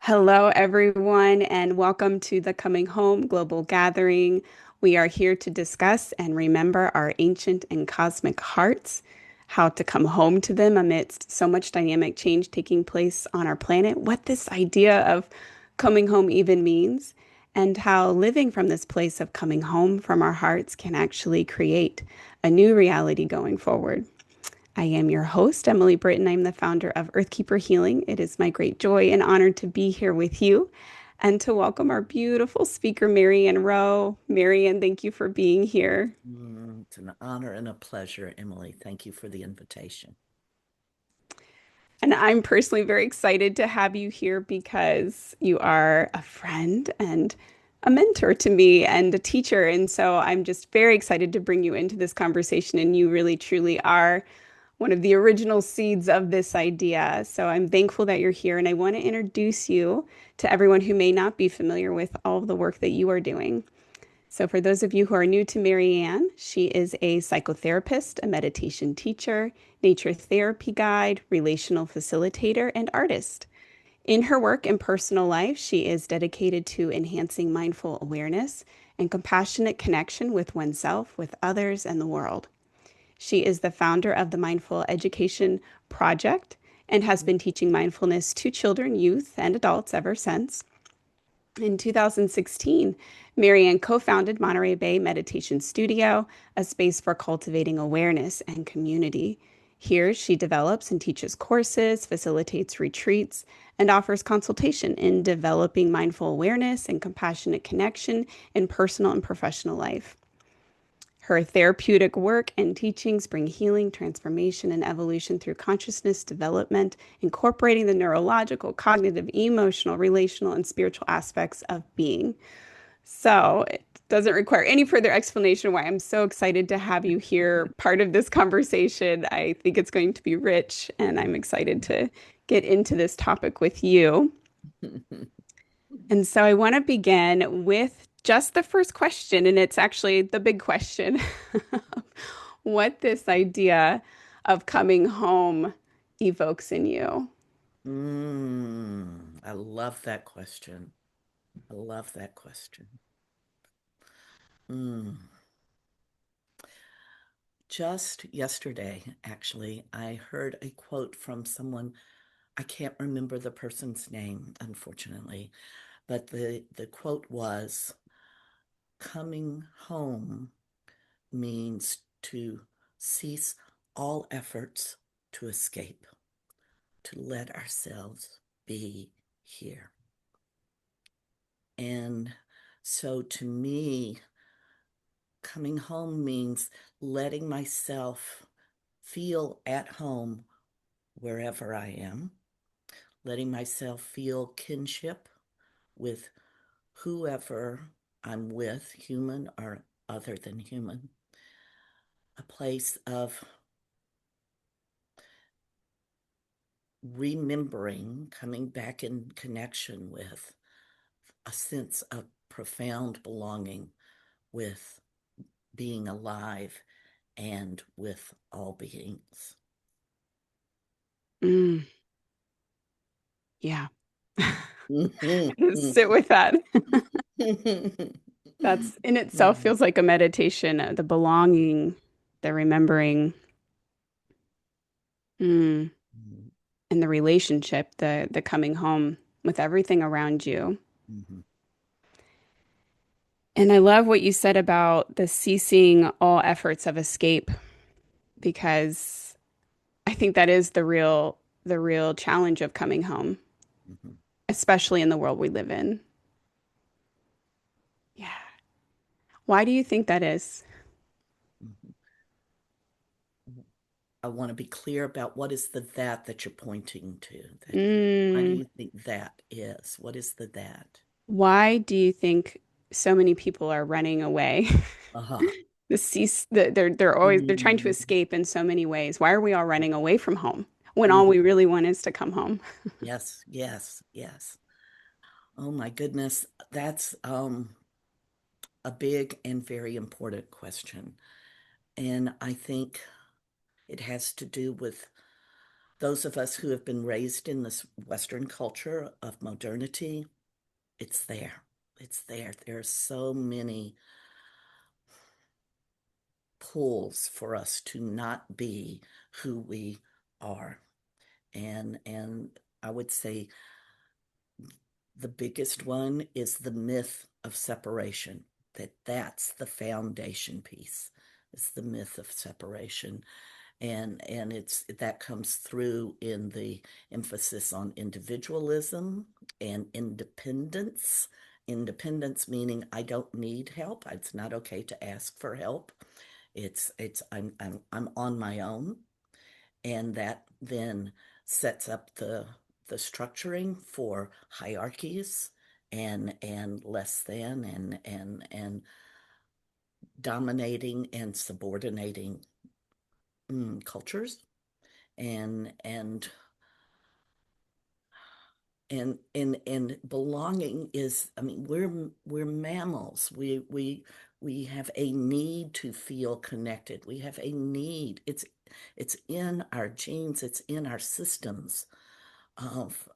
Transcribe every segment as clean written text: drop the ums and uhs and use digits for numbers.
Hello, everyone, and welcome to the Coming Home Global Gathering. We are here to discuss and remember our ancient and cosmic hearts, how to come home to them amidst so much dynamic change taking place on our planet, what this idea of coming home even means, and how living from this place of coming home from our hearts can actually create a new reality going forward. I am your host, Emily Britton. I'm the founder of Earthkeeper Healing. It is my great joy and honor to be here with you and to welcome our beautiful speaker, Marianne Rowe. Marianne, thank you for being here. It's an honor and a pleasure, Emily. Thank you for the invitation. And I'm personally very excited to have you here because you are a friend and a mentor to me and a teacher. And so I'm just very excited to bring you into this conversation. And you really, truly are one of the original seeds of this idea. So I'm thankful that you're here. And I want to introduce you to everyone who may not be familiar with all of the work that you are doing. So, for those of you who are new to Marianne, she is a psychotherapist, a meditation teacher, nature therapy guide, relational facilitator, and artist. In her work and personal life, she is dedicated to enhancing mindful awareness and compassionate connection with oneself, with others, and the world. She is the founder of the Mindful Education Project and has been teaching mindfulness to children, youth, and adults ever since. In 2016, Marianne co founded Monterey Bay Meditation Studio, a space for cultivating awareness and community. Here, she develops and teaches courses, facilitates retreats, and offers consultation in developing mindful awareness and compassionate connection in personal and professional life. Her therapeutic work and teachings bring healing, transformation, and evolution through consciousness development, incorporating the neurological, cognitive, emotional, relational, and spiritual aspects of being. So it doesn't require any further explanation why I'm so excited to have you here, part of this conversation. I think it's going to be rich, and I'm excited to get into this topic with you. And so I want to begin with just the first question, and it's actually the big question what this idea of coming home evokes in you. I love that question. I love that question. Mm. Just yesterday, actually, I heard a quote from someone. I can't remember the person's name, unfortunately, but the quote was, coming home means to cease all efforts to escape, to let ourselves be here. And so to me, coming home means letting myself feel at home wherever I am, letting myself feel kinship with whoever I'm with, human or other than human, a place of remembering, coming back in connection with a sense of profound belonging with being alive and with all beings. Mm, yeah. Just sit with that. That's in itself feels like a meditation, the belonging, the remembering, mm, and the relationship, the coming home with everything around you. And I love what you said about the ceasing all efforts of escape because I think that is the real challenge of coming home, especially in the world we live in. Yeah. Why do you think that is? I want to be clear about what is the that you're pointing to. Why do Mm, you think that is? What is the that? why do you think so many people are running away? Uh-huh. They're trying to Mm, escape in so many ways. Why are we all running away from home when all mhm. we really want is to come home? Yes, yes, yes. Oh my goodness, that's a big and very important question. And I think it has to do with those of us who have been raised in this Western culture of modernity, it's there. It's there. There are so many pulls for us to not be who we are. And I would say the biggest one is the myth of separation, that's the foundation piece. It's the myth of separation. And it's that comes through in the emphasis on individualism and independence. Independence meaning I don't need help. It's not okay to ask for help. It's I'm on my own, and that then sets up the structuring for hierarchies and less than and dominating and subordinating cultures and and belonging is, I mean, we're mammals. We have a need to feel connected. We have a need. It's in our genes, it's in our systems of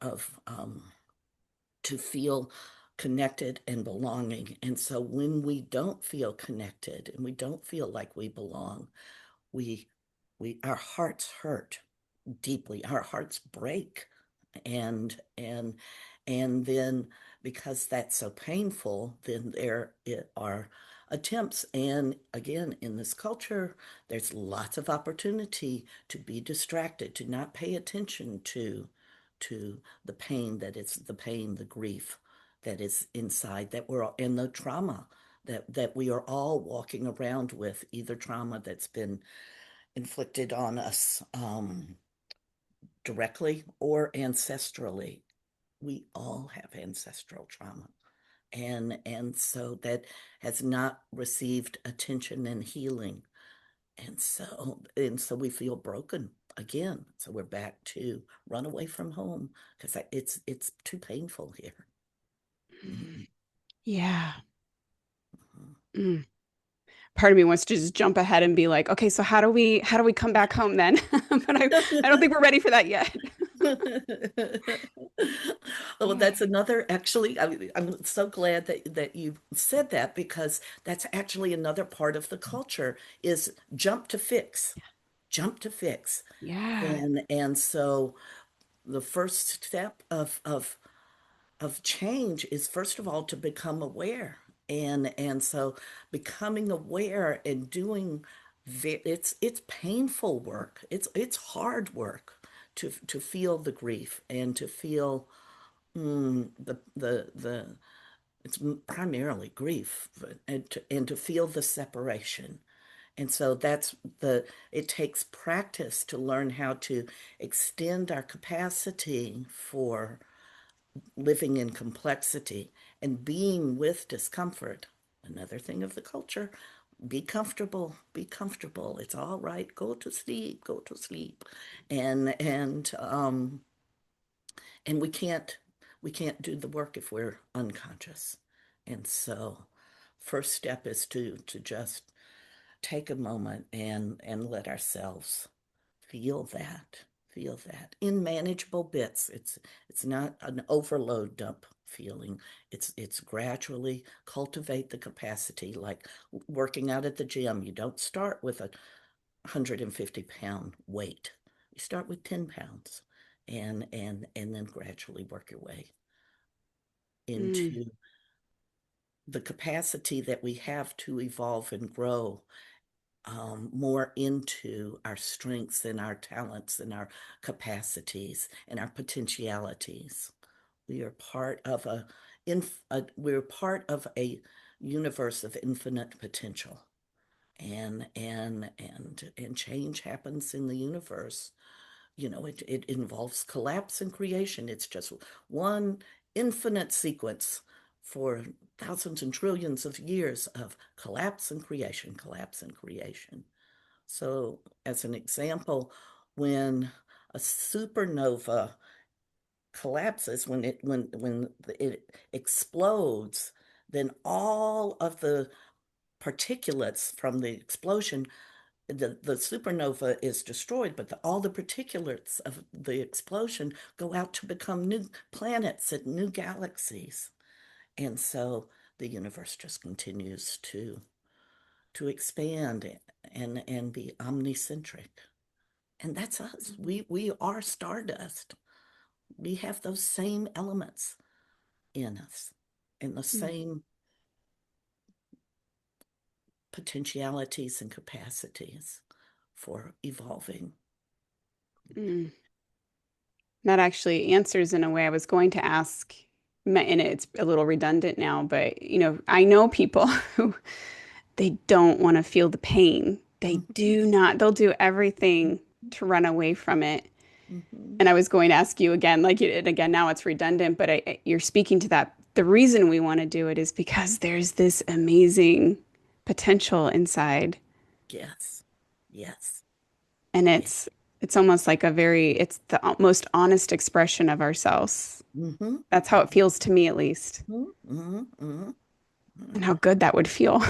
to feel connected and belonging. And so when we don't feel connected and we don't feel like we belong, we our hearts hurt deeply. Our hearts break. And and then because that's so painful, then there are attempts. And again, in this culture, there's lots of opportunity to be distracted, to not pay attention to the pain that is the pain, the grief that is inside, that we're in, the trauma that we are all walking around with, either trauma that's been inflicted on us directly or ancestrally. We all have ancestral trauma. And so that has not received attention and healing. And so we feel broken again. So we're back to run away from home because it's too painful here. Mm. Mhm. Yeah. Mhm. Mm. Part of me wants to just jump ahead and be like, okay, so how do we come back home then? But I don't think we're ready for that yet. Well, Yeah. that's another, actually, I'm so glad that you said that, because that's actually another part of the culture is jump to fix, jump to fix. Yeah. And so the first step of change is, first of all, to become aware. And so becoming aware and doing it's painful work. It's hard work to feel the grief and to feel the it's primarily grief, and to feel the separation. And so that's it takes practice to learn how to extend our capacity for living in complexity and being with discomfort. Another thing of the culture, be comfortable, be comfortable. It's all right. Go to sleep, go to sleep. And we can't do the work if we're unconscious. And so first step is to just take a moment and let ourselves feel that, feel that in manageable bits. It's not an overload dump feeling. It's gradually cultivate the capacity, like working out at the gym. You don't start with a 150-pound weight. You start with 10 pounds, and then gradually work your way Mm. into the capacity that we have to evolve and grow more into our strengths and our talents and our capacities and our potentialities. We are part of we're part of a universe of infinite potential, and change happens in the universe. It involves collapse and creation. It's just one infinite sequence for thousands and trillions of years of collapse and creation, collapse and creation. So, as an example, when a supernova collapses, when it explodes, then all of the particulates from the explosion the supernova is destroyed, but all the particulates of the explosion go out to become new planets and new galaxies. And so the universe just continues to expand and be omnicentric. And that's us. We are stardust. We have those same elements in us and the Mm. same potentialities and capacities for evolving. Mm. That actually answers in a way I was going to ask, and it's a little redundant now, but I know people who they don't want to feel the pain. They Mm-hmm, do not, they'll do everything to run away from it. mm-hmm. And I was going to ask you again, like, and again, now it's redundant, but you're speaking to that. The reason we want to do it is because there's this amazing potential inside. Yes, yes, And yeah. it's almost like it's the most honest expression of ourselves. Mm-hmm, That's how it feels to me, at least, mm-hmm, mm-hmm, and mm-hmm. how good that would feel.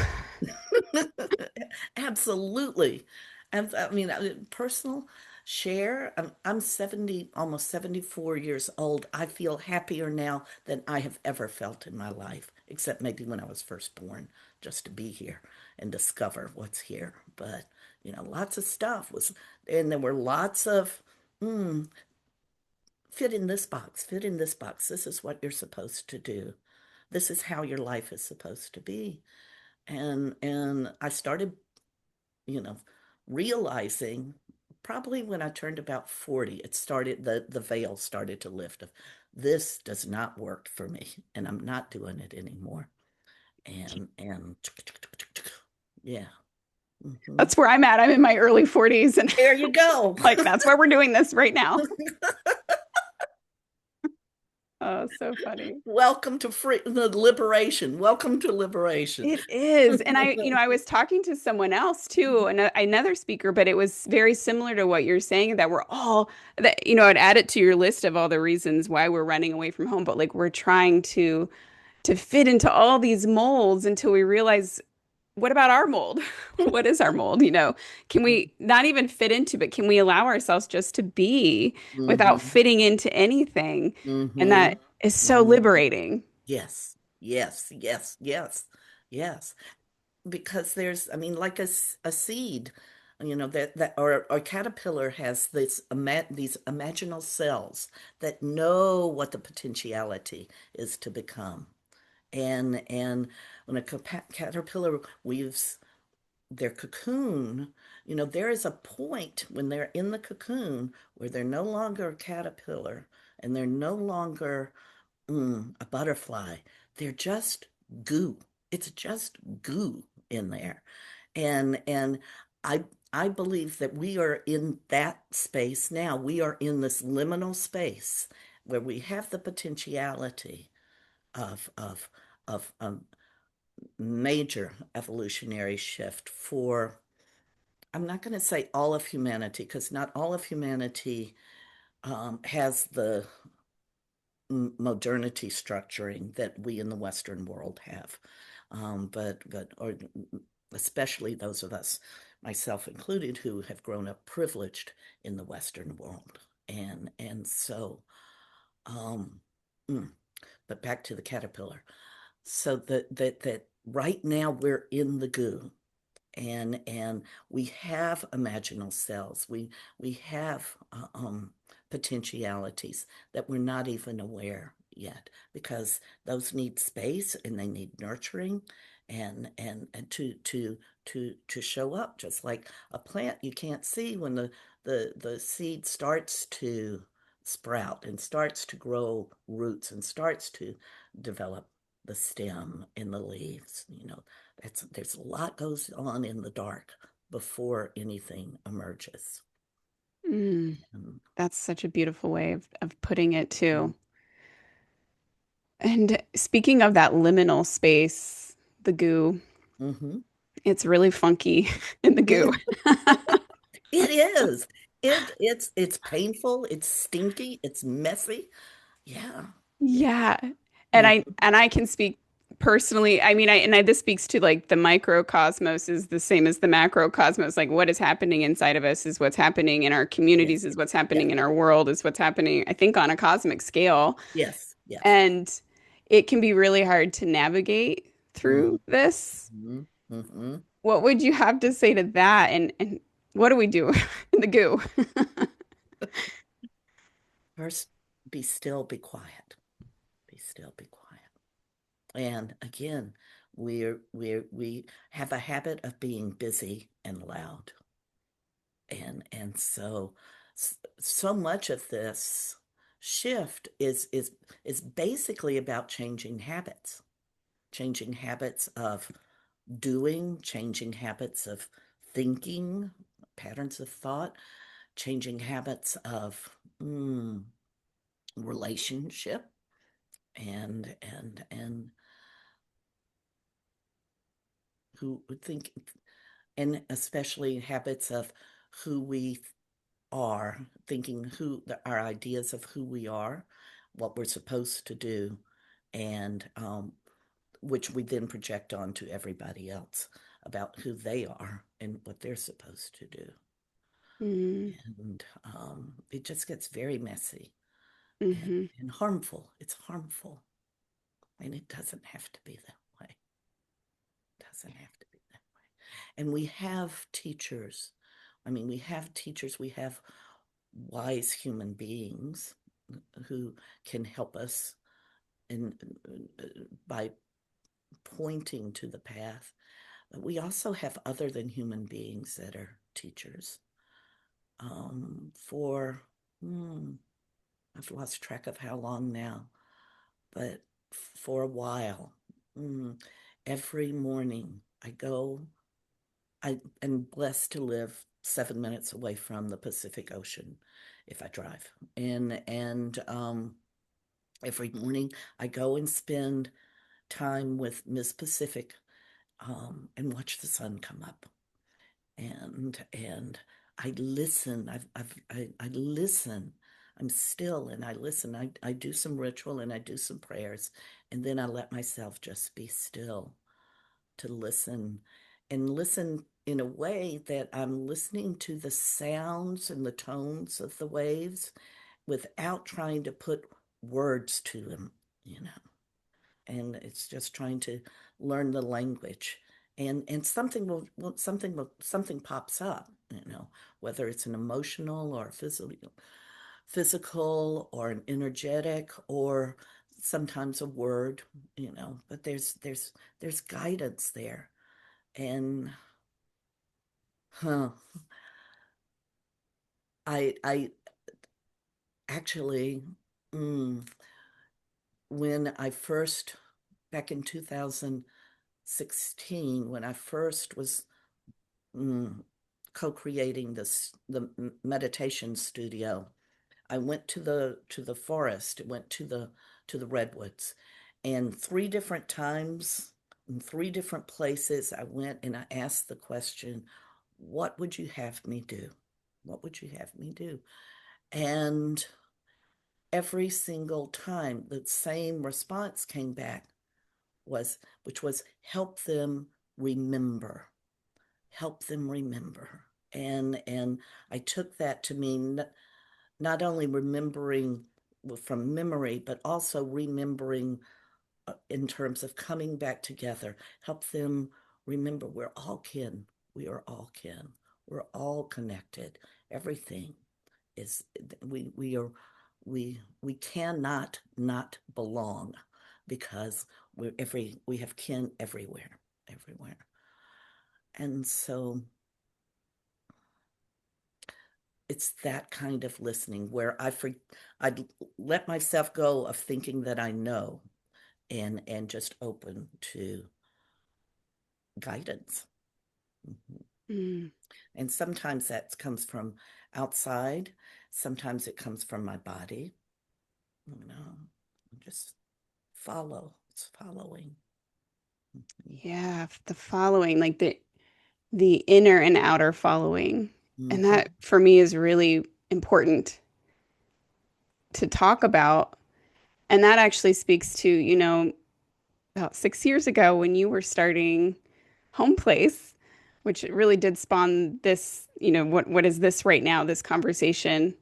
Absolutely. And I mean, personal share, I'm 70, almost 74 years old. I feel happier now than I have ever felt in my life, except maybe when I was first born, just to be here and discover what's here. But, lots of stuff was, and there were lots of, mm, fit in this box, fit in this box. This is what you're supposed to do. This is how your life is supposed to be. And I started you know, realizing probably when I turned about 40, it started the veil started to lift of this does not work for me and I'm not doing it anymore. And yeah. Hmm. That's where I'm at. I'm in my early 40s, and There you go. like that's why we're doing this right now. Oh, so funny. Welcome to free the liberation. Welcome to liberation. It is. And I was talking to someone else too, another speaker, but it was very similar to what you're saying that we're all that, I'd add it to your list of all the reasons why we're running away from home, but like we're trying to fit into all these molds until we realize what about our mold? What is our mold? Can we not even fit into, but can we allow ourselves just to be without Hmm. fitting into anything? And Hmm. that is so Hmm. liberating. Yes, yes, yes, yes, yes. Because there's, I mean, like a seed, that or a caterpillar has these imaginal cells that know what the potentiality is to become. And when a caterpillar weaves their cocoon, there is a point when they're in the cocoon where they're no longer a caterpillar and they're no longer a butterfly. They're just goo. It's just goo in there. And I I believe that we are in that space now. We are in this liminal space where we have the potentiality of major evolutionary shift for, I'm not going to say all of humanity, because not all of humanity has the modernity structuring that we in the Western world have. But or especially those of us, myself included, who have grown up privileged in the Western world. And so, um, mm, but back to the caterpillar. So that right now we're in the goo and we have imaginal cells. We have potentialities that we're not even aware yet because those need space and they need nurturing and to show up. Just like a plant, you can't see when the seed starts to sprout and starts to grow roots and starts to develop the stem and the leaves. There's a lot goes on in the dark before anything emerges. Mm, And, that's such a beautiful way of putting it too. And speaking of that liminal space, the goo, mm-hmm. it's really funky in the goo. It is. It's painful. It's stinky. It's messy. Yeah. Yeah. Yeah. And I Mm-hmm. and I can speak personally, I mean, this speaks to like the microcosmos is the same as the macrocosmos. Like what is happening inside of us is what's happening in our Yes, communities, is what's yes, happening in our world, is what's happening, I think, on a cosmic scale. yes, yes. And it can be really hard to navigate Mm-hmm, through this. mm-hmm, mm-hmm. What would you have to say to that? And what do we do in the goo? First, be still, be quiet. Be still, be quiet. And again, we have a habit of being busy and loud. And so so much of this shift is basically about changing habits of doing, changing habits of thinking, patterns of thought, changing habits of relationship and who would think, and especially habits of who we are, thinking who our ideas of who we are, what we're supposed to do, and which we then project onto everybody else about who they are and what they're supposed to do. Mm, And it just gets very messy hmm and harmful. It's harmful. And it doesn't have to be that way. It doesn't have to be that way. And we have teachers. I mean, we have teachers, we have wise human beings who can help us in by pointing to the path. But we also have other than human beings that are teachers. For I've lost track of how long now, but for a while, mm, every morning I go. I am blessed to live 7 minutes away from the Pacific Ocean if I drive, and every morning I go and spend time with Miss Pacific and watch the sun come up. And I listen. I listen. I'm still and I listen. I do some ritual and I do some prayers, and then I let myself just be still to listen and listen in a way that I'm listening to the sounds and the tones of the waves without trying to put words to them, you know. And it's just trying to learn the language. And something pops up, you know, whether it's an emotional or physical or an energetic or sometimes a word, you know, but there's guidance there. And huh, I actually mm, when I first back in 2016 when I first was mm, co-creating the meditation studio, I went to the forest, went to the redwoods, and three different times in three different places I went and I asked the question, what would you have me do? What would you have me do? And every single time the same response came back was which was remember help them remember. And I took that to mean not only remembering from memory but also remembering in terms of coming back together, help them remember we're all kin, we are all kin, we're all connected, everything is we are we cannot not belong because we have kin everywhere. And so it's that kind of listening where I'd let myself go of thinking that I know and just open to guidance. Mhm. mm, And sometimes that comes from outside, sometimes it comes from my body, you know, just follow. It's following. Mhm. yeah, the following, like the inner and outer following. And Mhm. that for me is really important to talk about. And that actually speaks to, you know, about 6 years ago when you were starting Home Place, which really did spawn this, what is this right now, this conversation.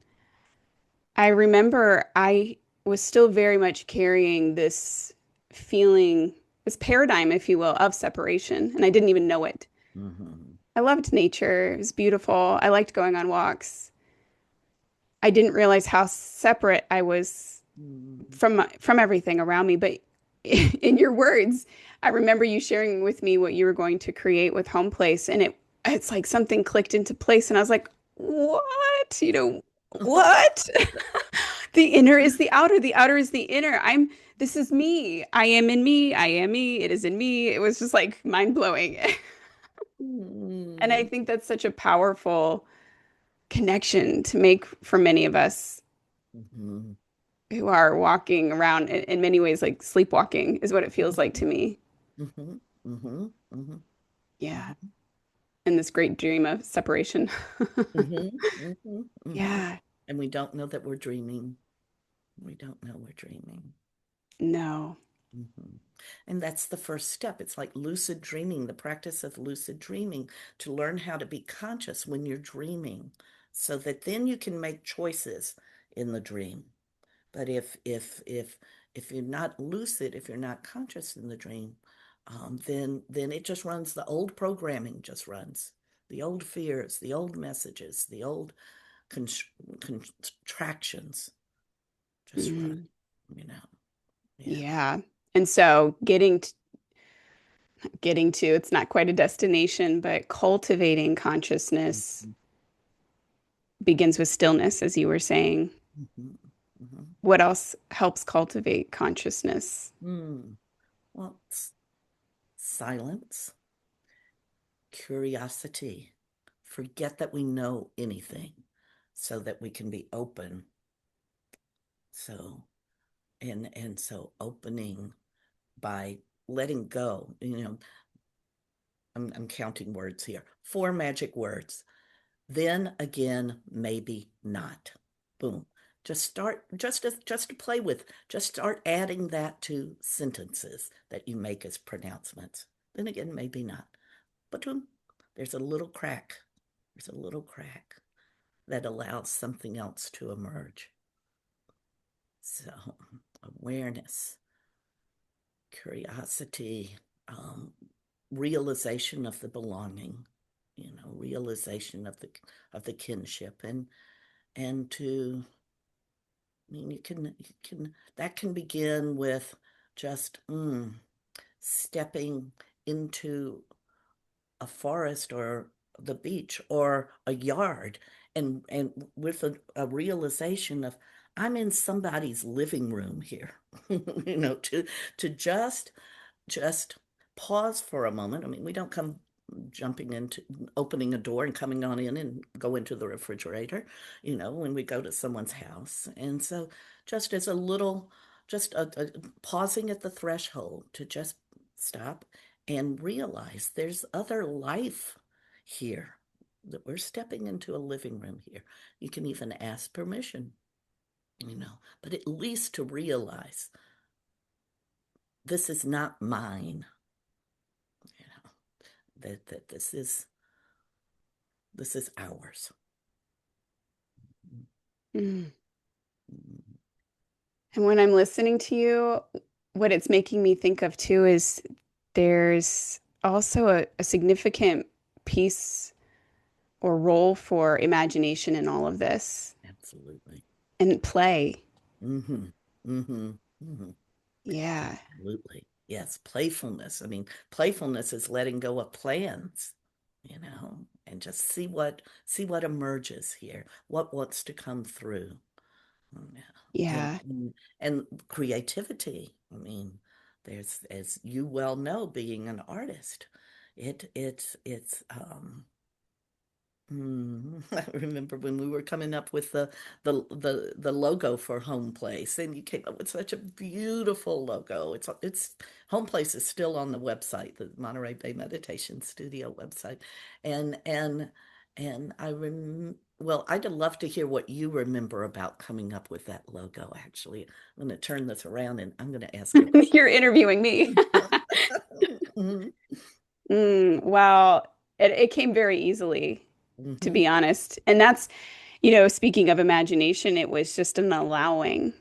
I remember I was still very much carrying this feeling, this paradigm, if you will, of separation, and I didn't even know it. Hmm. I loved nature. It was beautiful. I liked going on walks. I didn't realize how separate I was Hmm. from everything around me. But in your words, I remember you sharing with me what you were going to create with Home Place, and it's like something clicked into place, and I was like, "What? What? The inner is the outer. The outer is the inner. This is me. I am in me. I am me. It is in me." It was just like mind blowing. And I Hmm. think that's such a powerful connection to make for many of us Hmm. who are walking around in many ways like sleepwalking is what it feels like to me. Hmm. Hmm. Hmm. Yeah. And this great dream of separation. Hmm. Hmm. Hmm. Yeah. And we don't know that we're dreaming. We don't know we're dreaming. No. Hmm. And that's the first step. It's like lucid dreaming, the practice of lucid dreaming, to learn how to be conscious when you're dreaming, so that then you can make choices in the dream. But if you're not lucid, if you're not conscious in the dream, then it just runs. The old programming just runs. The old fears, the old messages, the old con contractions just run. Mm, You know, yeah. yeah. And so getting to it's not quite a destination, but cultivating consciousness Mhm. begins with stillness, as you were saying. Mhm. Mhm. What else helps cultivate consciousness? Mm. Well, silence, curiosity. Forget that we know anything so that we can be open. So, and so opening by letting go. I'm counting words here. Four magic words. Then again, maybe not. Boom. Just start just to play with. Just start adding that to sentences that you make as pronouncements. Then again, maybe not. But boom, there's a little crack. There's a little crack that allows something else to emerge. So, awareness, curiosity, um, realization of the belonging, realization of the kinship, and to, I mean, you can that can begin with just stepping into a forest or the beach or a yard, and with a realization of, I'm in somebody's living room here. To just pause for a moment. I mean, we don't come jumping into opening a door and coming on in and go into the refrigerator, when we go to someone's house. And so just as a little, just a pausing at the threshold to just stop and realize there's other life here, that we're stepping into a living room here. You can even ask permission, but at least to realize this is not mine, you know, that this is ours. Mm. And when I'm listening to you, what it's making me think of too is there's also a significant piece or role for imagination in all of this Absolutely. and play. Mm-hmm. Mm-hmm. Mm-hmm. Yeah. Absolutely. Yes, playfulness. I mean, playfulness is letting go of plans, and just see what emerges here, what wants to come through. Yeah. And, Yeah. and and creativity. I mean, there's, as you well know, being an artist, it's I remember when we were coming up with the logo for Home Place, and you came up with such a beautiful logo. It's Home Place is still on the website, the Monterey Bay Meditation Studio website, and I Well, I'd love to hear what you remember about coming up with that logo, actually. I'm going to turn this around and I'm going to ask you this. You're interviewing me. Mhm, Well, it came very easily, to mhm, be honest. And that's, speaking of imagination, it was just an allowing.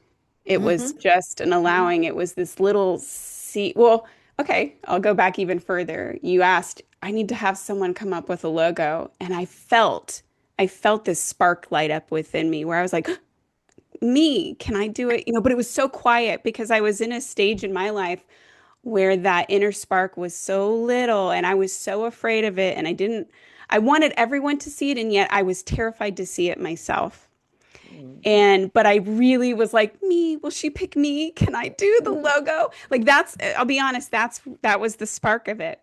It was mhm, just an mhm, allowing. It was this little seed. Well, okay, I'll go back even further. You asked, I need to have someone come up with a logo. And I felt this spark light up within me where I was like, me, can I do it? But it was so quiet because I was in a stage in my life where that inner spark was so little and I was so afraid of it. And I wanted everyone to see it. And yet I was terrified to see it myself. But I really was like, me, will she pick me? Can I do the mhm, logo? Like I'll be honest, that was the spark of it.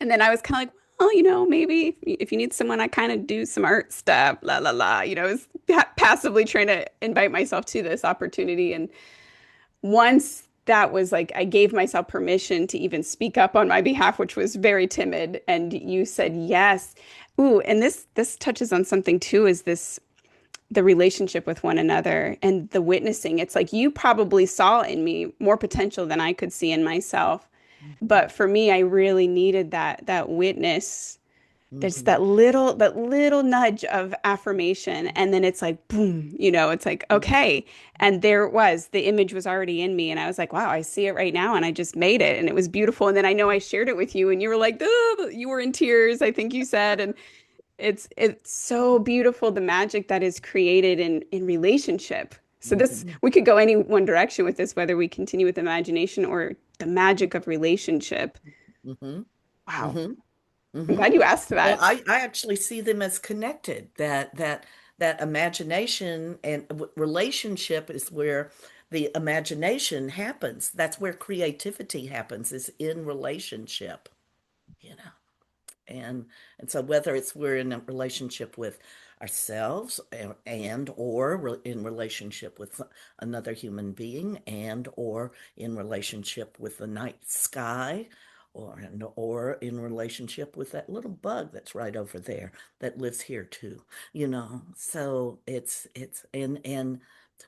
And then I was kind of like, well, maybe if you need someone, I kind of do some art stuff, la la la. I was passively trying to invite myself to this opportunity. And once that was like, I gave myself permission to even speak up on my behalf, which was very timid. And you said yes. Ooh, and this touches on something too, is the relationship with one another and the witnessing. It's like you probably saw in me more potential than I could see in myself. mhm, But for me, I really needed that witness. There's mhm, that little nudge of affirmation, and then it's like boom, it's like mhm, okay. And there it was. The image was already in me, and I was like, wow, I see it right now, and I just made it, and it was beautiful. And then I know I shared it with you, and you were like, "Ugh," you were in tears, I think you said, and it's so beautiful, the magic that is created in relationship. So this mhm, we could go any one direction with this, whether we continue with imagination or the magic of relationship. mhm, Wow. mhm, I'm mhm. glad you asked Well, that. I actually see them as connected. That imagination and relationship is where the imagination happens. That's where creativity happens, is in relationship, you know. and and so whether it's we're in a relationship with ourselves and or in relationship with another human being and or in relationship with the night sky or in relationship with that little bug that's right over there that lives here too, so it's and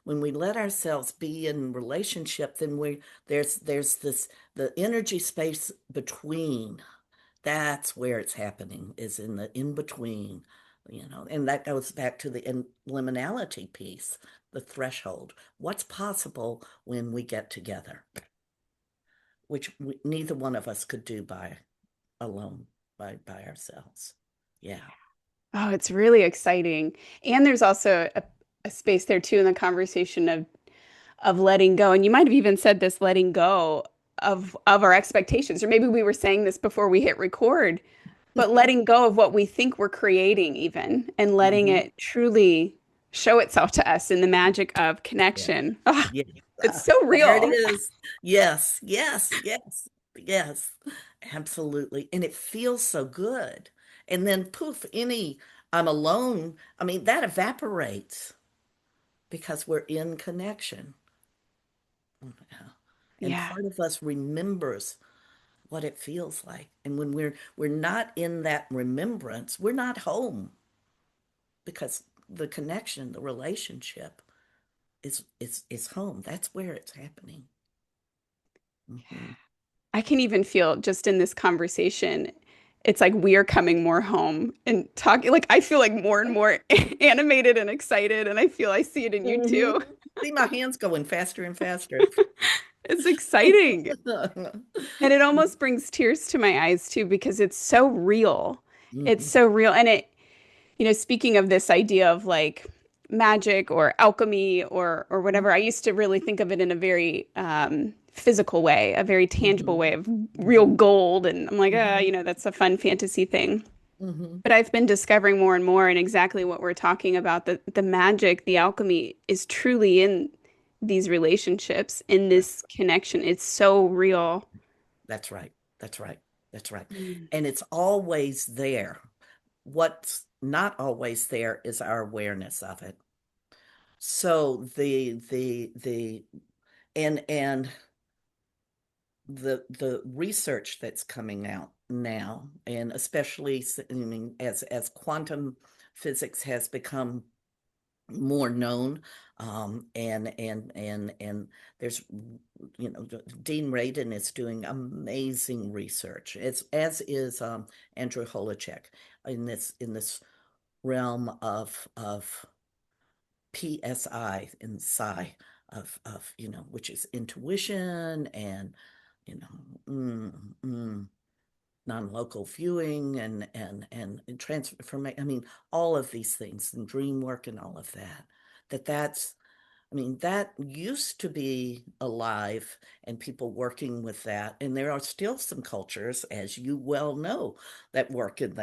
when we let ourselves be in relationship, then there's this the energy space between. That's where it's happening, is in the in between, and that goes back to the liminality piece, the threshold. What's possible when we get together, which neither one of us could do by alone, by ourselves. Yeah. Oh, it's really exciting. And there's also a space there too in the conversation of letting go. And you might have even said this, letting go of our expectations. Or maybe we were saying this before we hit record, but letting go of what we think we're creating even and letting Hmm. it truly show itself to us in the magic of Yeah. connection. Oh, Yeah. it's so There it real. is. Yes, yes, yes, yes, absolutely. And it feels so good. And then poof, I'm alone. I mean, that evaporates because we're in connection. Yeah. And Yeah. part of us remembers what it feels like. And when we're not in that remembrance, we're not home, because the connection, the relationship is home. That's where it's happening. Hmm. I can even feel just in this conversation, it's like we are coming more home and talking. Like I feel like more and more animated and excited, and I feel I see it in you Hmm. too. See my hands going faster and faster. It's exciting. And it almost brings tears to my eyes too, because it's so real. It's Mhm, so real. And speaking of this idea of like magic or alchemy or whatever, I used to really think of it in a very physical way, a very tangible mhm, way of real mhm, gold. And I'm like, mhm, that's a fun fantasy thing. mhm. But I've been discovering more and more, and exactly what we're talking about, the magic, the alchemy is truly in these relationships, in That's this connection. It's so real. that's right. That's right. That's right. Mm. And it's always there. What's not always there is our awareness of it. So and the research that's coming out now, and especially I mean, as quantum physics has become more known. And there's, Dean Radin is doing amazing research, as is Andrew Holacek in this realm of PSI and psi which is intuition and you know mm, mm, non-local viewing and transformation. I mean, all of these things and dream work and all of that. That's I mean, that used to be alive and people working with that. And there are still some cultures, as you well know, that work in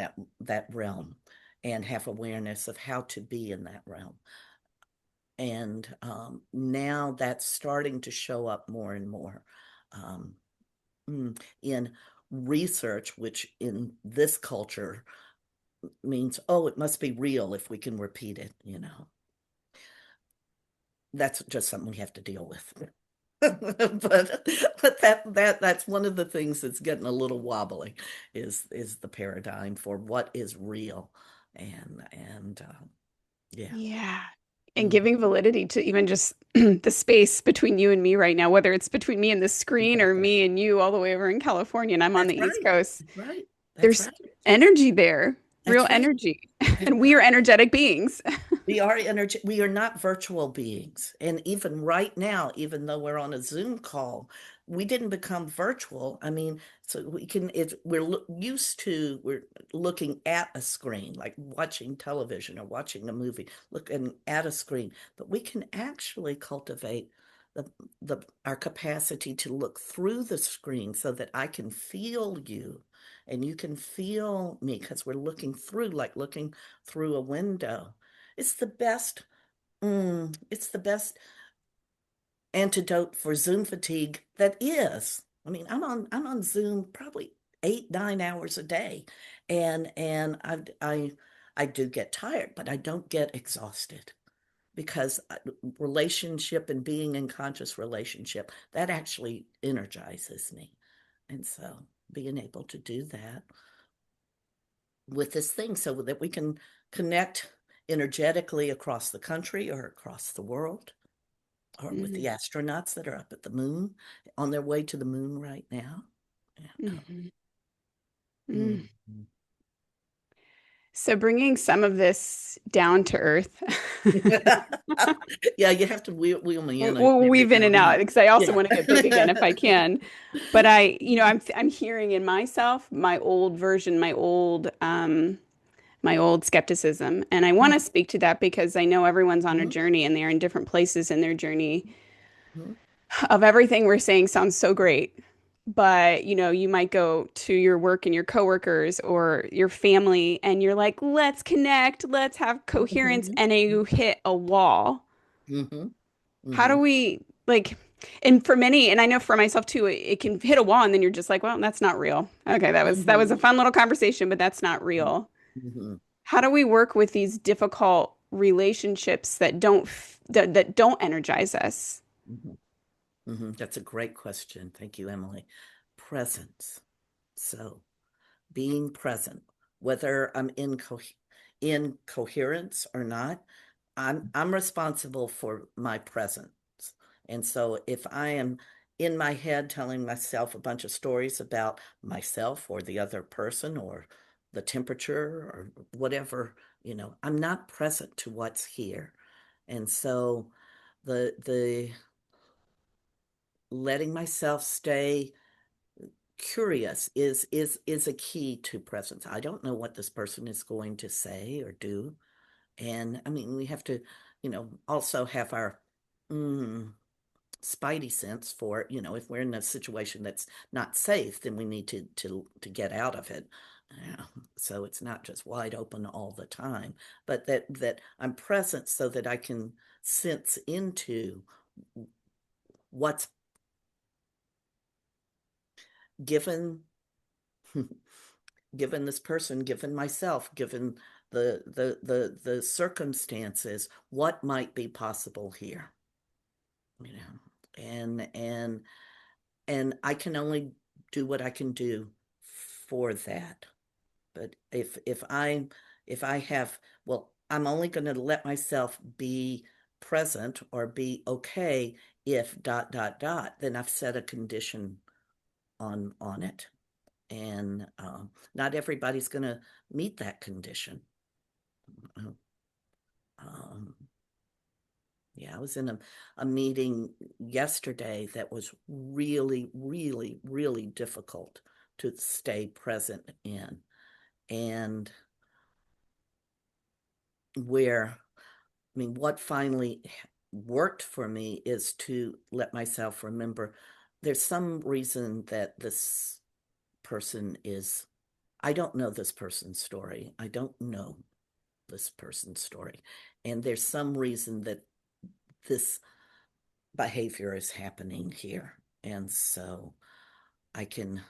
that realm and have awareness of how to be in that realm. And now that's starting to show up more and more um, in research, which in this culture means, oh, it must be real if we can repeat it. That's just something we have to deal with. but that's one of the things that's getting a little wobbly is the paradigm for what is real and yeah. Yeah. And Mm, giving validity to even just the space between you and me right now, whether it's between me and the screen or exactly. me and you all the way over in California and I'm on That's the East right. Coast, That's right. That's there's right. energy there, real That's right. energy. And And we are energetic beings. we are energy. We are not virtual beings. And even right now, even though we're on a Zoom call, we didn't become virtual. I mean, so we're looking at a screen, like watching television or watching a movie, looking at a screen, but we can actually cultivate the our capacity to look through the screen so that I can feel you and you can feel me because we're looking through, like looking through a window. It's the best. It's the best antidote for Zoom fatigue that is. I mean, I'm on Zoom probably 8, 9 hours a day, and I do get tired, but I don't get exhausted because relationship and being in conscious relationship that actually energizes me, and so being able to do that with this thing so that we can connect energetically across the country or across the world or with the Mhm. astronauts that are up at the moon on their way to the moon right now. Yeah. Mhm. Mm. Mhm. So bringing some of this down to earth. Yeah, you have to wheel me in We'll every weave in now and and out then. because I also Yeah. want to get big again if I can. But I'm hearing in myself my old version, my old skepticism, and I want to speak to that because I know everyone's on a Mhm. journey and they're in different places in their journey Mhm. of everything we're saying sounds so great. But, you might go to your work and your coworkers or your family and you're like, let's connect, let's have coherence, Mhm. and then you hit a wall. Mhm. How do Mhm. we like, and for many, and I know for myself too, it can hit a wall and then you're just like, well, that's not real. Okay, that was a Mhm. fun little conversation, but that's not real. Mhm. How do we work with these difficult relationships that don't energize us? Mhm. Mhm. That's a great question. Thank you, Emily. Presence. So, being present, whether I'm in coherence or not, I'm responsible for my presence. And so if I am in my head telling myself a bunch of stories about myself or the other person or the temperature or whatever, I'm not present to what's here. And so the letting myself stay curious is a key to presence. I don't know what this person is going to say or do. And I mean, we have to, also have our mm, spidey sense for, if we're in a situation that's not safe, then we need to get out of it. Yeah. So it's not just wide open all the time, but that I'm present so that I can sense into what's given given this person, given myself, given the circumstances, what might be possible here, you know, and I can only do what I can do for that. But if I have well, I'm only going to let myself be present or be okay if dot dot dot, then I've set a condition on it. And not everybody's going to meet that condition. Um, yeah, I was in a meeting yesterday that was really, really, really difficult to stay present in. And where, I mean, what finally worked for me is to let myself remember there's some reason that this person is, I don't know this person's story. I don't know this person's story. And there's some reason that this behavior is happening here. And so I can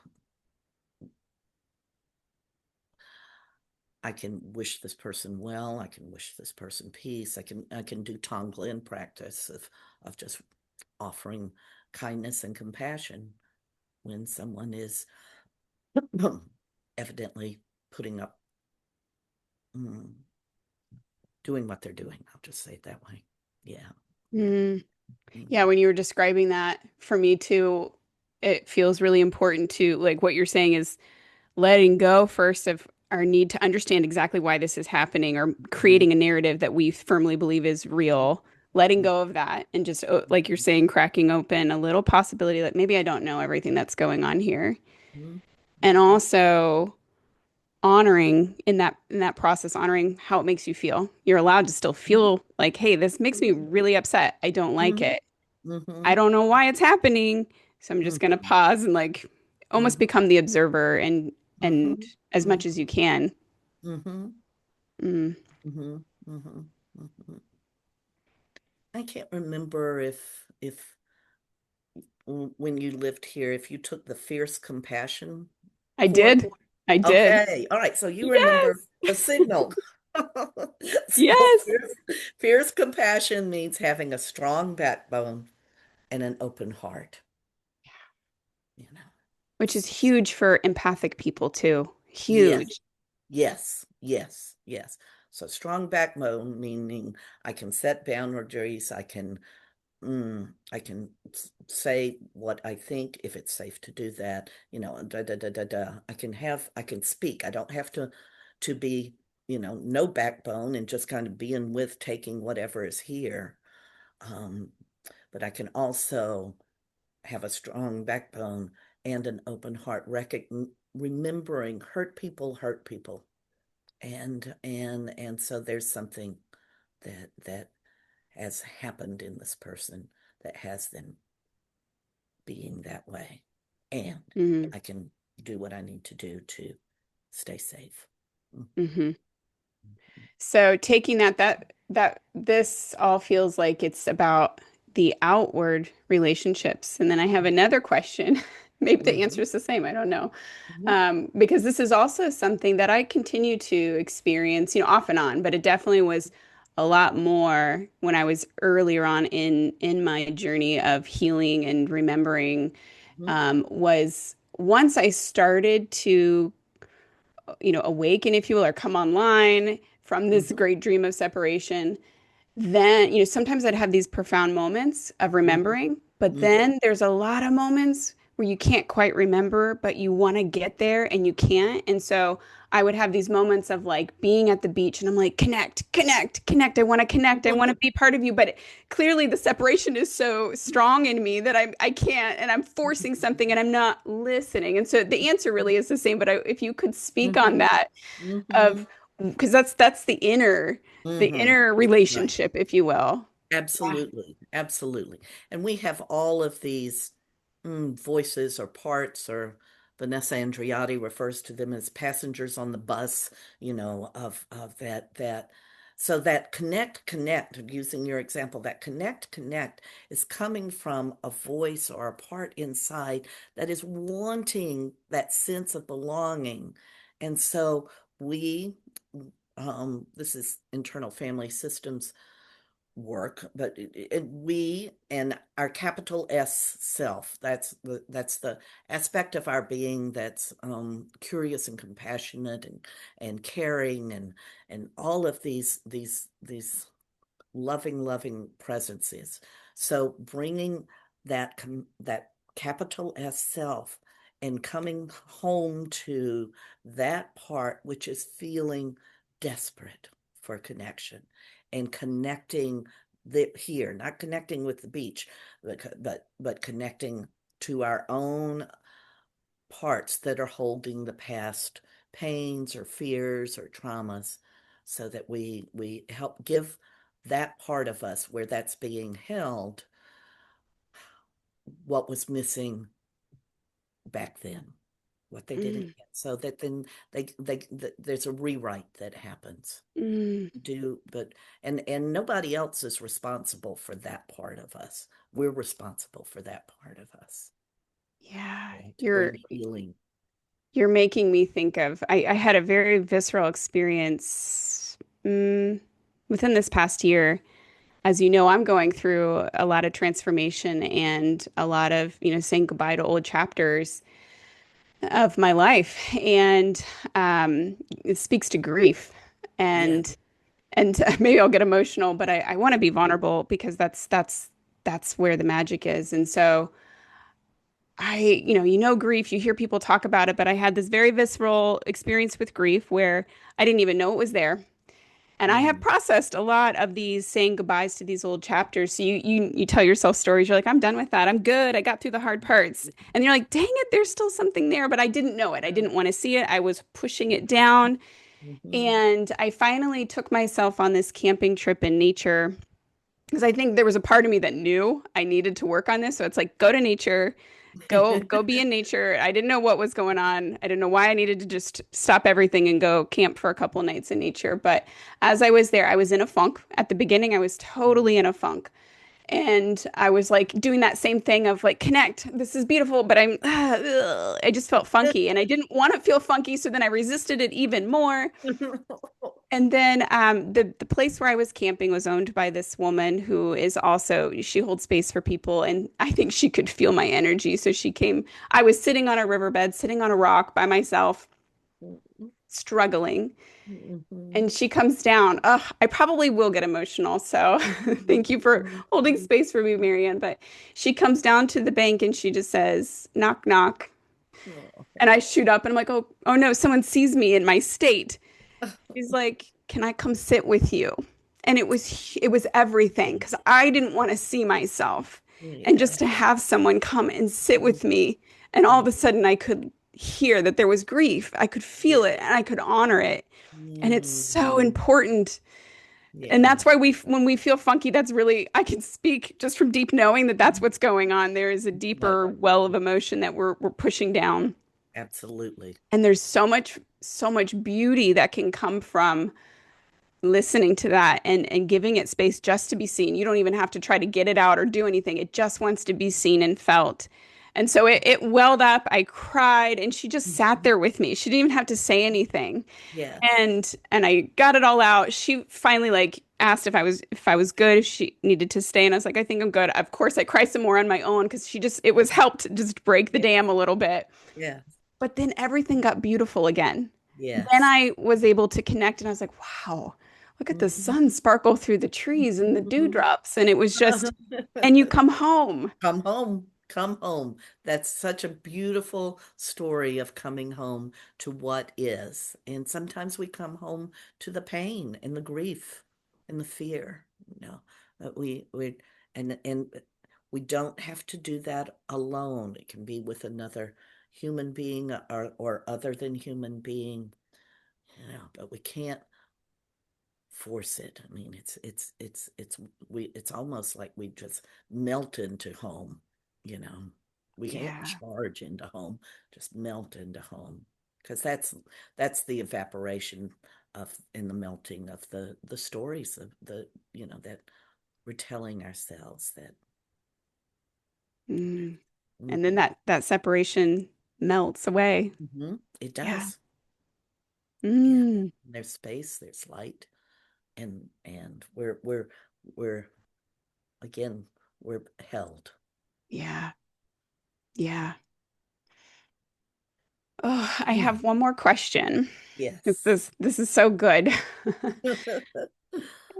I can wish this person well, I can wish this person peace. I can do Tonglen practice of just offering kindness and compassion when someone is evidently putting up mm, doing what they're doing. I'll just say it that way. Yeah. Yeah. Mm. Yeah, Mm-hmm. when you were describing that, for me too, it feels really important to like what you're saying is letting go first of our need to understand exactly why this is happening or Mm-hmm. creating a narrative that we firmly believe is real, letting go of that and just like you're saying, cracking open a little possibility that maybe I don't know everything that's going on here. Mm-hmm. And Mm-hmm. also honoring in that process, honoring how it makes you feel. You're allowed to still feel like, hey, this makes me really upset. I don't like Mm-hmm. it. I Mm-hmm. don't know why it's happening. So I'm just gonna Mm-hmm. pause and like almost Mm-hmm. become the observer and as much as Mm-hmm. you can. Mm-hmm. Mm. Mm-hmm. Mm-hmm. Mm-hmm. I can't remember if when you lived here, if you took the fierce compassion I course. did. I did. Okay. All right. So you remember Yes. the signal. So Yes. fierce compassion means having a strong backbone and an open heart, you know. Which is huge for empathic people too. Yes, Huge. yes, yes, yes. So strong backbone meaning I can set boundaries, I can say what I think if it's safe to do that, da da da da da. I can speak. I don't have to be, no backbone and just kind of being with taking whatever is here. Um, but I can also have a strong backbone and an open heart, remembering hurt people. And so there's something that has happened in this person that has them being that way. And Hmm. I can do what I need to do to stay safe. Hmm. So taking that this all feels like it's about the outward relationships. And then I have another question. Maybe the Mm-hmm. answer is the same. I don't know. Mm-hmm. Because this is also something that I continue to experience, off and on, but it definitely was a lot more when I was earlier on in my journey of healing and remembering, was once I started to awaken, if you will, or come online from this Mm-hmm. great dream of separation, then, sometimes I'd have these profound moments of Mm-hmm. remembering, but Mm-hmm. then there's a lot of moments where you can't quite remember, but you want to get there and you can't. And so I would have these moments of like being at the beach and I'm like, connect, connect, connect. I want to connect. I want to be part of you. But clearly the separation is so strong in me that I can't, and I'm forcing something and I'm not listening. And so the answer really is the same. But if you could speak on Mm-hmm. that Mm-hmm. of, because that's the Mm-hmm. inner Right. relationship, if you will. Yeah. Absolutely, absolutely. And we have all of these voices or parts, or Vanessa Andriotti refers to them as passengers on the bus, of that. So that connect, using your example, that connect is coming from a voice or a part inside that is wanting that sense of belonging. And so we, this is internal family systems work, but we and our capital S self, that's the aspect of our being that's curious and compassionate and caring and all of these loving presences. So bringing that capital S self and coming home to that part which is feeling desperate for connection and connecting the here, not connecting with the beach, but connecting to our own parts that are holding the past pains or fears or traumas so that we help give that part of us where that's being held what was missing back then, what they didn't Mm, get, so that then there's a rewrite that happens. mm. Do but and nobody else is responsible for that part of us. We're responsible for that part of us, Yeah, to you're bring healing. you're making me think of I had a very visceral experience within this past year. As you know, I'm going through a lot of transformation and a lot of, saying goodbye to old chapters of my life. And it speaks to grief. Yeah. And maybe I'll get emotional, but I want to be vulnerable because that's where the magic is. And so grief, you hear people talk about it, but I had this very visceral experience with grief where I didn't even know it was there. And I have Mm. processed a lot of these saying goodbyes to these old chapters. So you tell yourself stories. You're like, I'm done with that. I'm good. I got through the hard parts. And you're like, dang it, there's still something there, but I didn't know it. I didn't want to see it. I was pushing it down. Mhm. And I finally took myself on this camping trip in nature because I think there was a part of me that knew I needed to work on this. So it's like, go to nature, go be in nature. I didn't know what was going on. I didn't know why I needed to just stop everything and go camp for a couple nights in nature. But as I was there, I was in a funk. At the beginning, I was totally in a funk. And I was like doing that same thing of like connect. This is beautiful, but I just felt funky and I didn't want to feel funky, so then I resisted it even more. And then the place where I was camping was owned by this woman who is also, she holds space for people. And I think she could feel my energy. So she came, I was sitting on a riverbed, sitting on a rock by myself, struggling. Mhm. And she comes down. Ugh, I probably will get emotional. So thank you for holding Mhm. space for me, Marianne. But she comes down to the bank and she just says, knock, knock. And I shoot up and I'm like, oh no, someone sees me in my state. She's like, "Can I come sit with you?" And it was everything because I didn't want to see myself. And Yeah. just to have someone come and sit Mhm. with me, and all of a sudden I could hear that there was grief. I could feel Yeah. it and I could honor it. And it's so Mhm. important. And Yeah. that's why when we feel funky, that's really, I can speak just from deep knowing that that's what's going on. There is a But deeper well of emotion that we're pushing down. absolutely. And there's so much beauty that can come from listening to that and giving it space just to be seen. You don't even have to try to get it out or do anything. It just wants to be seen and felt. And so it welled up. I cried and she just sat there with me. She didn't even have to say anything. Yes. And I got it all out. She finally like asked if I was good, if she needed to stay. And I was like, I think I'm good. Of course, I cried some more on my own because it was helped just break the Yeah. dam a little bit. Yeah. But then everything got beautiful again. Then Yes. I was able to connect and I was like, wow, look at the Mhm. sun sparkle through the trees and the Mhm. dewdrops. And it was just, and you come home. Come home. Come home. That's such a beautiful story of coming home to what is. And sometimes we come home to the pain and the grief and the fear, that we and we don't have to do that alone. It can be with another human being or other than human being, but we can't force it. I mean, it's almost like we just melt into home, you know. We can't Yeah. charge into home, just melt into home. Because that's the evaporation of in the melting of the stories of that we're telling ourselves that Mm. And then mhm, that separation melts away. it Yeah. does. Yeah. Mm. There's space, there's light, and we're we're again, we're held. Yeah. Yeah. Oh, I Hmm. have one more question. This Yes. is this is so good.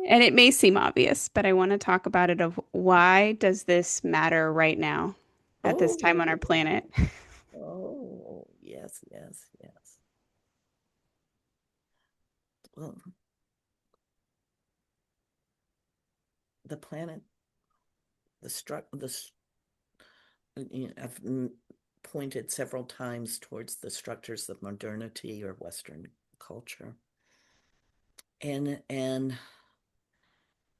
And it may seem obvious, but I want to talk about it of why does this matter right now at this time on our Oh, planet? oh, yes, yes, yes. Well, the planet, the struck, I've pointed several times towards the structures of modernity or Western culture, and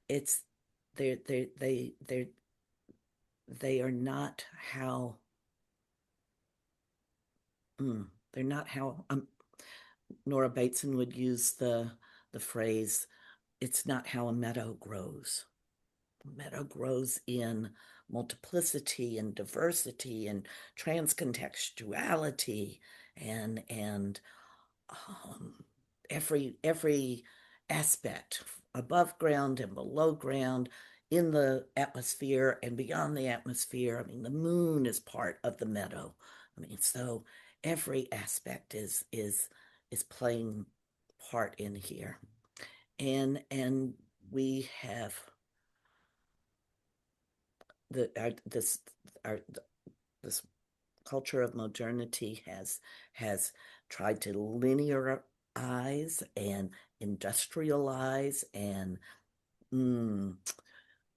it's they are not how they're not how Nora Bateson would use the phrase, it's not how a meadow grows. A meadow grows in multiplicity and diversity and transcontextuality and every aspect above ground and below ground, in the atmosphere and beyond the atmosphere. I mean, the moon is part of the meadow. I mean, so every aspect is playing part in here. And we have the our this culture of modernity has tried to linearize and industrialize and mm,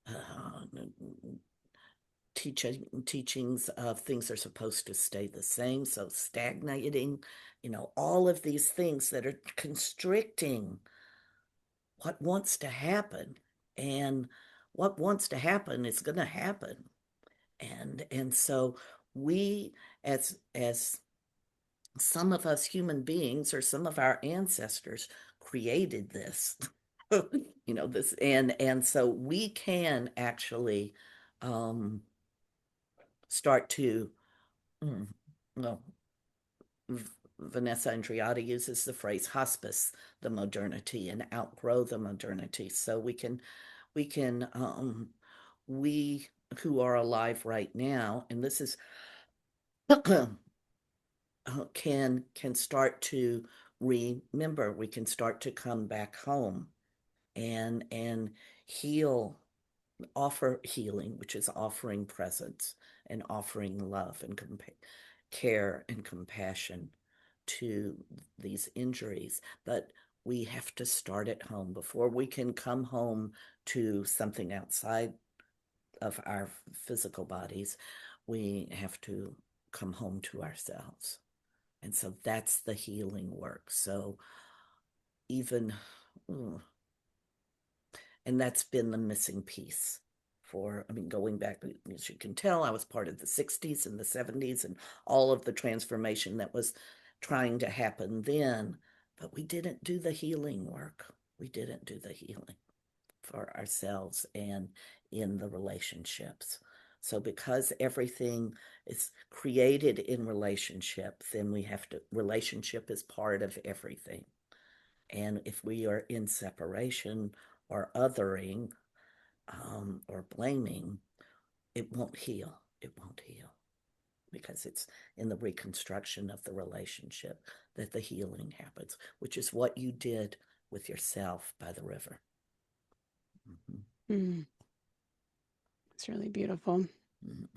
uh, teachings of things are supposed to stay the same, so stagnating, all of these things that are constricting what wants to happen. And what wants to happen is going to happen. And so we, as some of us human beings or some of our ancestors, created this. This, and so we can actually um start to mm, well, Vanessa Andreotti uses the phrase hospice the modernity and outgrow the modernity. So we who are alive right now, and this is can start to remember. We can start to come back home and heal, offer healing, which is offering presence and offering love and care and compassion to these injuries. But we have to start at home before we can come home to something outside of our physical bodies. We have to come home to ourselves. And so that's the healing work. So even, and that's been the missing piece for, I mean, going back, as you can tell, I was part of the 60s and the 70s and all of the transformation that was trying to happen then. But we didn't do the healing work. We didn't do the healing for ourselves and in the relationships. So, because everything is created in relationship, then we have to, relationship is part of everything. And if we are in separation or othering or blaming, it won't heal. It won't heal because it's in the reconstruction of the relationship that the healing happens, which is what you did with yourself by the river. Mhm. Mm, it's really beautiful. Mhm.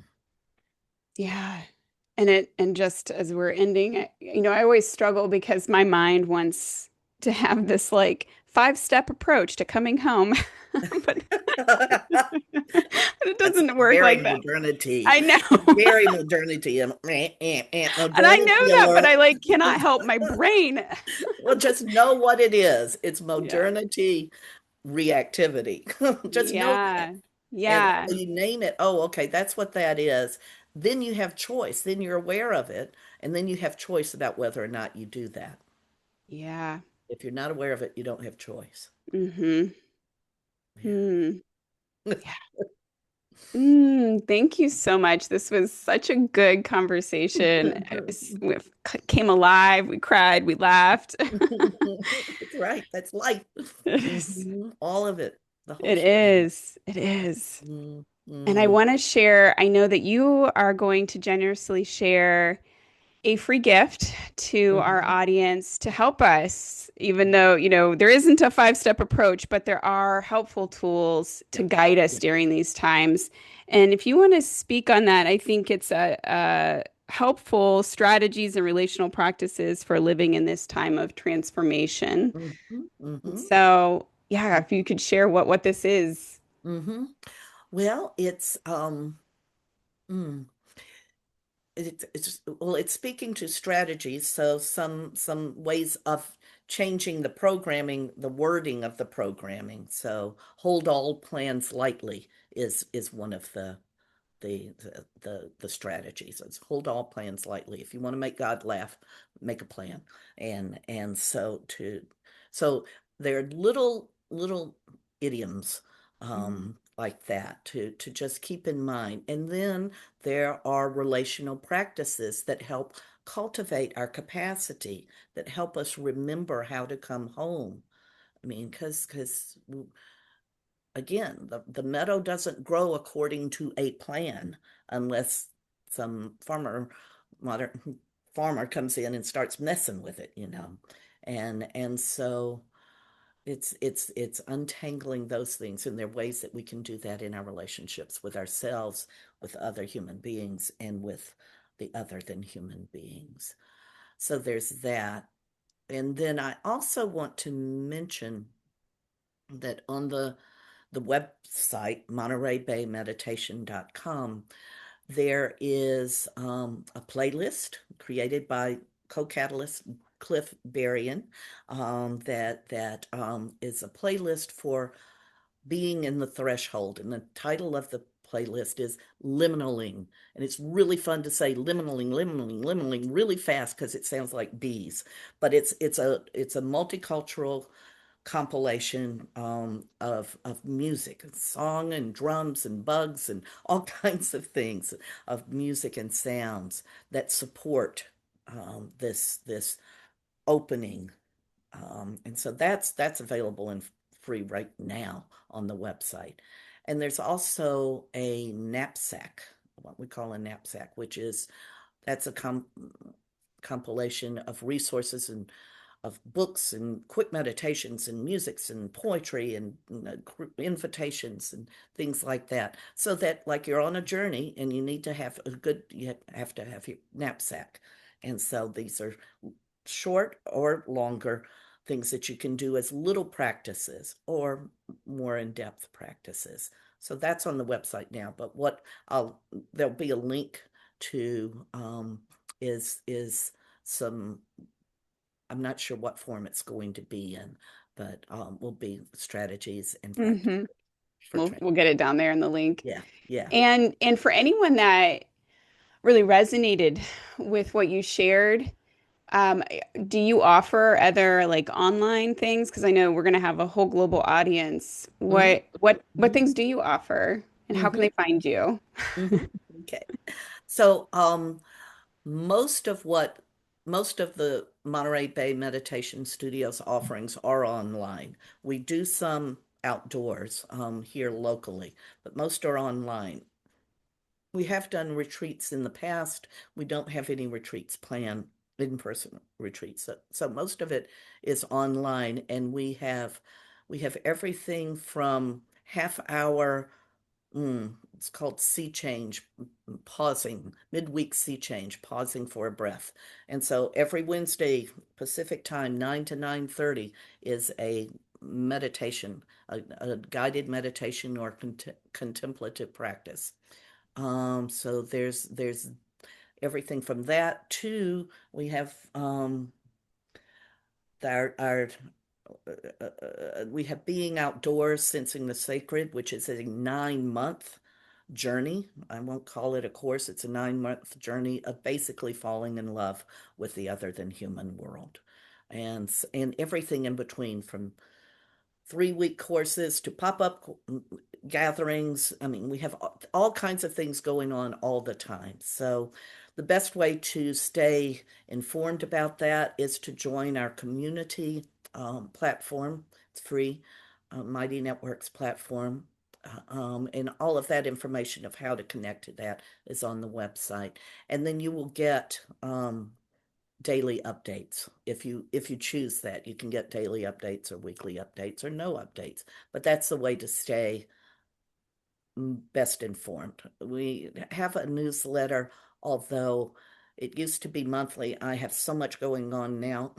Yeah. And just as we're ending, I always struggle because my mind wants to have this like five-step approach to coming home, but it That's doesn't work very like that. modernity. I know. It's very modernity. And I know Modernity that, but alert. I like cannot help my brain. Well, just know what it is. It's Yeah. modernity reactivity. Just know that. Yeah. And Yeah. so you name it. Oh, okay, that's what that is. Then you have choice. Then you're aware of it. And then you have choice about whether or not you do that. Yeah. If you're not aware of it, you don't have choice. Mm-hmm. Mm. Yeah. Yeah. Thank you so much. This was such a good conversation. We came alive, we cried, we laughed. That's right. That's life. It is. Mhm. All of it. the whole It shebang. is. It is. Mm, And I mm, want to share, I know that you are going to generously share a free gift to our mhm. audience to help us, even though, there isn't a five-step approach, but there are helpful tools to Yeah, guide us yeah. during these times. And if you want to speak on that, I think it's a helpful strategies and relational practices for living in this time of transformation. Mhm, mhm, So, yeah, if you could share what this is. mhm. Well, mm, it's speaking to strategies, so some ways of changing the programming, the wording of the programming. So hold all plans lightly is one of the strategies. It's hold all plans lightly. If you want to make God laugh, make a plan. And so there are little idioms Mm, like that to just keep in mind. And then there are relational practices that help cultivate our capacity, that help us remember how to come home. I mean, because again, the meadow doesn't grow according to a plan unless some modern farmer comes in and starts messing with it, you know. And so it's untangling those things, and there are ways that we can do that in our relationships with ourselves, with other human beings, and with the other than human beings. So there's that. And then I also want to mention that on the website, MontereyBayMeditation.com, there is a playlist created by co-catalyst Cliff Berrien that is a playlist for being in the threshold. And the title of the playlist is Liminaling. And it's really fun to say liminaling, liminaling, liminaling really fast because it sounds like bees. But it's a multicultural compilation of music, song and drums and bugs and all kinds of things of music and sounds that support this opening. And so that's available and free right now on the website. And there's also a knapsack, what we call a knapsack, which is that's a compilation of resources and of books and quick meditations and musics and poetry and invitations and things like that. So that like you're on a journey and you have to have your knapsack. And so these are short or longer things that you can do as little practices or more in-depth practices. So that's on the website now. But what I'll there'll be a link to is some I'm not sure what form it's going to be in, but will be strategies and practice hmm for We'll training. get it down there in the link. Yeah, yeah. And for anyone that really resonated with what you shared, um, do you offer other like online things? Because I know we're going to have a whole global audience. Mm-hmm, What mm-hmm, things do you offer, and how can mm-hmm, they find you? mm-hmm. Okay. So most of what most of the Monterey Bay Meditation Studios offerings are online. We do some outdoors here locally, but most are online. We have done retreats in the past. We don't have any retreats planned, in-person retreats. So most of it is online, and we have everything from half hour. It's called sea change, pausing, midweek sea change, pausing for a breath. And so every Wednesday, Pacific time, 9 to 9:30, is a meditation, a guided meditation or contemplative practice. So there's everything from that to we have our we have being outdoors, sensing the sacred, which is a 9 month journey. I won't call it a course. It's a 9 month journey of basically falling in love with the other than human world, and everything in between from 3 week courses to pop up gatherings. I mean, we have all kinds of things going on all the time. So, the best way to stay informed about that is to join our community platform. It's free. Mighty Networks platform. And all of that information of how to connect to that is on the website. And then you will get daily updates. If you choose that, you can get daily updates or weekly updates or no updates. But that's the way to stay best informed. We have a newsletter, although it used to be monthly. I have so much going on now.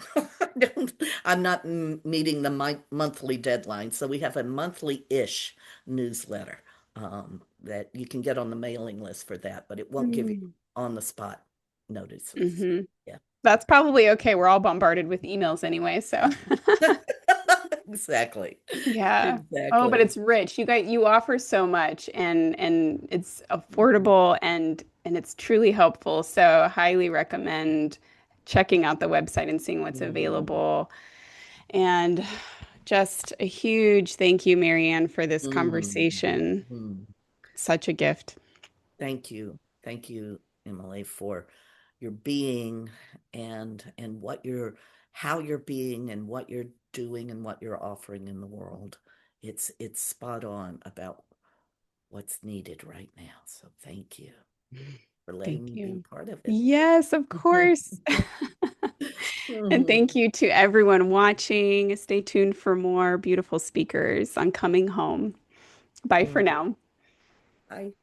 I'm not meeting the monthly deadline. So we have a monthly-ish newsletter that you can get on the mailing list for that, but it won't give you Mm. on the spot notices. Hmm. Yeah. That's probably okay. We're all bombarded with emails anyway, so Exactly. yeah. Oh, but Exactly. it's rich. You offer so much and it's Mhm. affordable and it's truly helpful. So I highly recommend checking out the website and seeing what's Mhm. available. And just a huge thank you, Marianne, for this Mhm. conversation. Mhm. Such a gift. Thank you. Thank you, Emily, for your being and what you're how you're being and what you're doing and what you're offering in the world. It's spot on about what's needed right now. So thank you for letting Thank me be you. part of it. Yes, of course. And thank Mhm. you to everyone watching. Stay tuned for more beautiful speakers on Coming Home. Bye for Mhm. now. Bye.